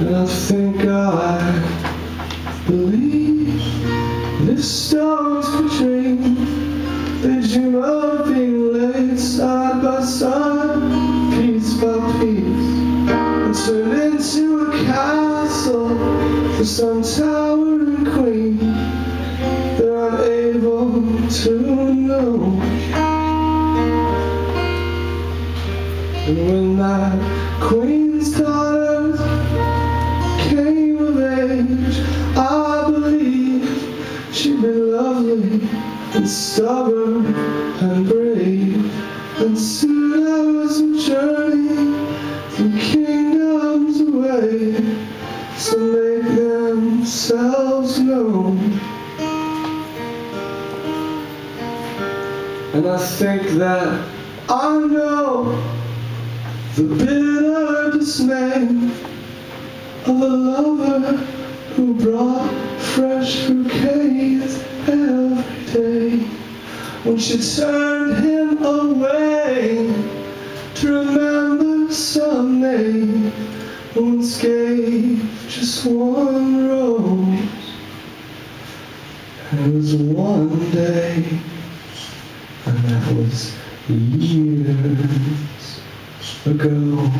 And I think I believe this story's a dream. They dream of being laid side by side, piece by piece, and turn into a castle for some towering queen they're unable to know. And when that queen's daughter came of age, I believe she'd be lovely and stubborn and brave, and soon I was journeying through kingdoms away, so make themselves known. And I think that I know the bitter dismay of a lover who brought fresh bouquets every day, when she turned him away to remember someday, once gave just one rose. And it was one day, and that was years ago.